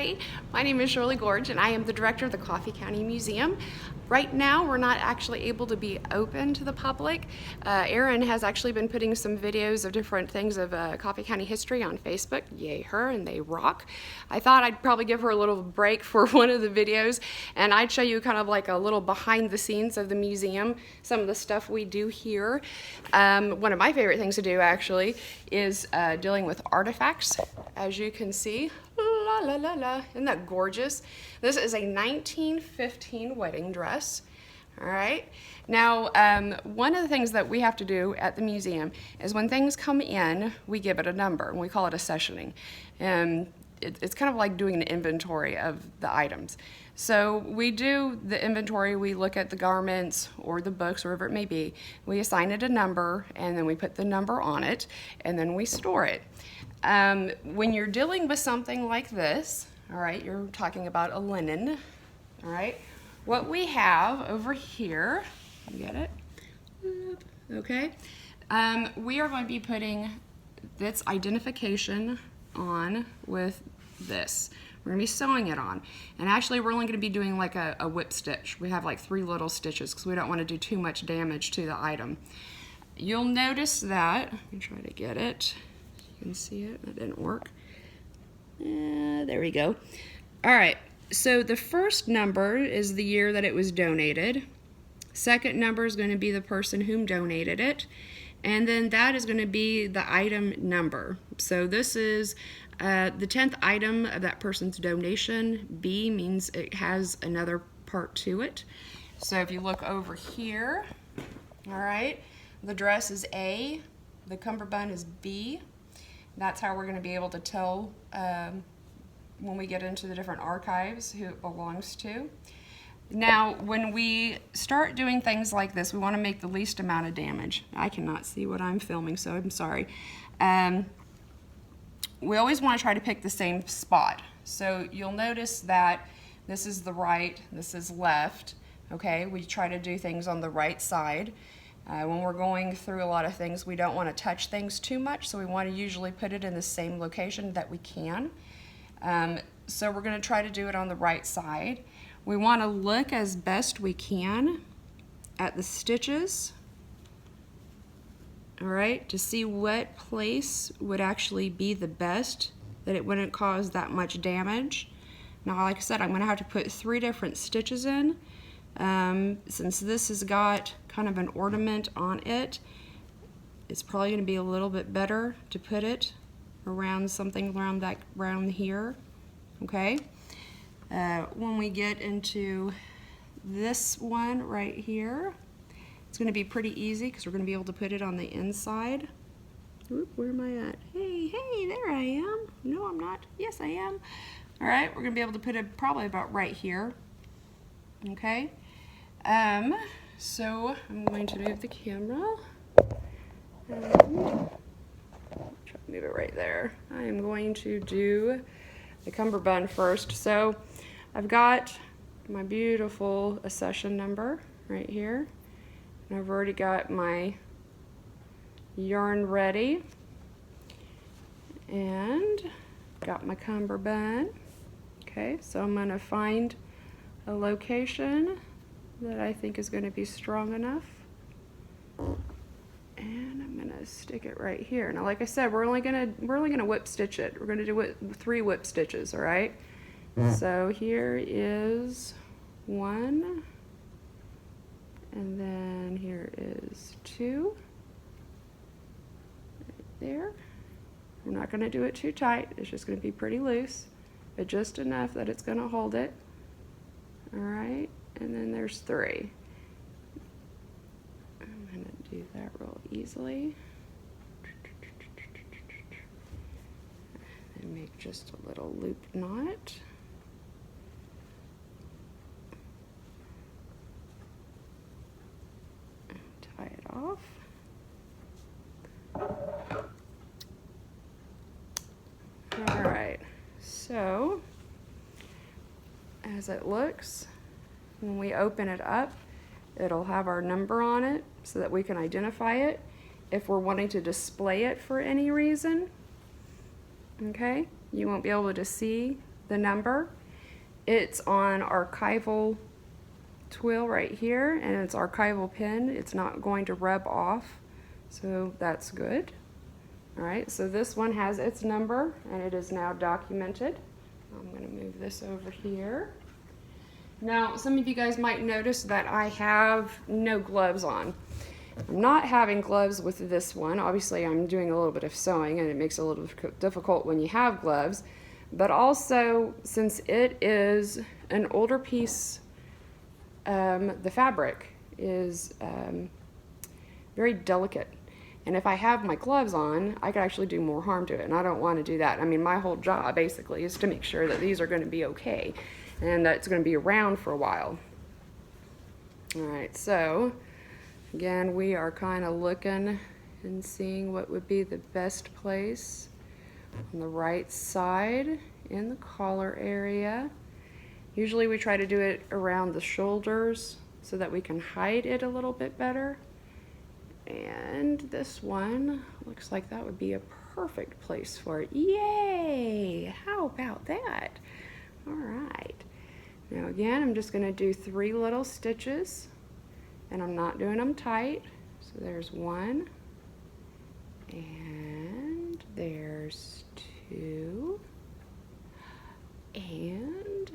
Hi, my name is Shirley Gorge and I am the director of the Coffey County Museum. Right now we're not actually able to be open to the public. Erin has actually been putting some videos of different things of Coffey County history on Facebook. Yay her, and they rock. I thought I'd probably give her a little break for one of the videos and I'd show you kind of like a little behind the scenes of the museum, some of the stuff we do here. One of my favorite things to do actually is dealing with artifacts, as you can see. La la la la, isn't that gorgeous? This is a 1915 wedding dress. All right. Now, one of the things that we have to do at the museum is when things come in, we give it a number, and we call it accessioning. And it's kind of like doing an inventory of the items. So we do the inventory, we look at the garments or the books, wherever it may be, we assign it a number, and then we put the number on it, and then we store it. When you're dealing with something like this, all right, you're talking about a linen, all right, what we have over here, you get it? Okay, we are going to be putting this identification on with this. We're going to be sewing it on, and actually we're only going to be doing like a whip stitch. We have like 3 little stitches because we don't want to do too much damage to the item. You'll notice that, let me try to get it. You can see it, that didn't work. There we go. All right, so the first number is the year that it was donated. Second number is going to be the person whom donated it. And then that is going to be the item number. So this is the 10th item of that person's donation. B means it has another part to it. So if you look over here, all right, the dress is A, the cummerbund is B. That's how we're going to be able to tell when we get into the different archives who it belongs to. Now, when we start doing things like this, we want to make the least amount of damage. I cannot see what I'm filming, so I'm sorry. We always want to try to pick the same spot. So you'll notice that this is the right, this is left. Okay, we try to do things on the right side. When we're going through a lot of things, we don't want to touch things too much, so we want to usually put it in the same location that we can. So we're going to try to do it on the right side. We want to look as best we can at the stitches, all right, to see what place would actually be the best, that it wouldn't cause that much damage. Now, like I said, I'm going to have to put 3 different stitches in. Since this has got kind of an ornament on it, it's probably going to be a little bit better to put it around something around here, okay? When we get into this one right here, it's going to be pretty easy because we're going to be able to put it on the inside. Oop, where am I at? Hey, there I am. No, I'm not. Yes, I am. All right, we're going to be able to put it probably about right here, okay? So I'm going to move the camera. Try to move it right there. I am going to do the cummerbund first. So I've got my beautiful accession number right here. And I've already got my yarn ready. And got my cummerbund. Okay, so I'm going to find a location that I think is going to be strong enough, and I'm going to stick it right here. Now, like I said, we're only going to whip stitch it. We're going to do it 3 whip stitches, all right? So here is 1, and then here is 2, right there. We're not going to do it too tight. It's just going to be pretty loose, but just enough that it's going to hold it. All right. And then there's 3. I'm going to do that real easily. And make just a little loop knot. And tie it off. All right, so as it looks, when we open it up, it'll have our number on it so that we can identify it if we're wanting to display it for any reason. Okay, you won't be able to see the number. It's on archival twill right here, and it's archival pin. It's not going to rub off, so that's good. All right, so this one has its number, and it is now documented. I'm going to move this over here. Now, some of you guys might notice that I have no gloves on. I'm not having gloves with this one. Obviously, I'm doing a little bit of sewing, and it makes it a little difficult when you have gloves. But also, since it is an older piece, the fabric is very delicate. And if I have my gloves on, I could actually do more harm to it, and I don't want to do that. I mean, my whole job, basically, is to make sure that these are going to be okay, and that it's going to be around for a while. All right, so again, we are kind of looking and seeing what would be the best place on the right side in the collar area. Usually we try to do it around the shoulders so that we can hide it a little bit better. And this one looks like that would be a perfect place for it. Yay! How about that? All right. Now again, I'm just going to do 3 little stitches, and I'm not doing them tight. So there's 1, and there's 2, and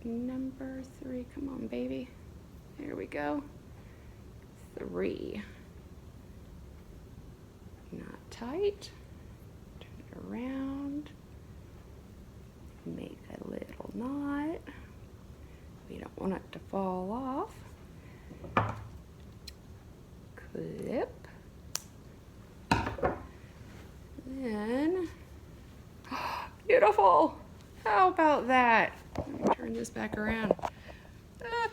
number 3. Come on, baby. There we go. 3. Not tight. Turn it around. Make a little knot. We don't want it to fall off. Clip. Then, beautiful. How about that? Let me turn this back around.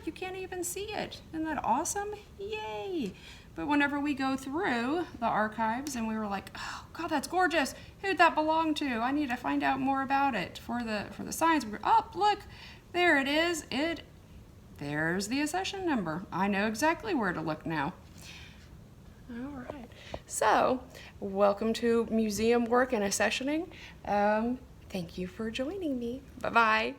You can't even see it. Isn't that awesome? Yay! But whenever we go through the archives and we were like, oh God, that's gorgeous. Who'd that belong to? I need to find out more about it for the science. We're, oh, look, there it is. There's the accession number. I know exactly where to look now. All right. So, welcome to Museum Work and Accessioning. Thank you for joining me. Bye-bye.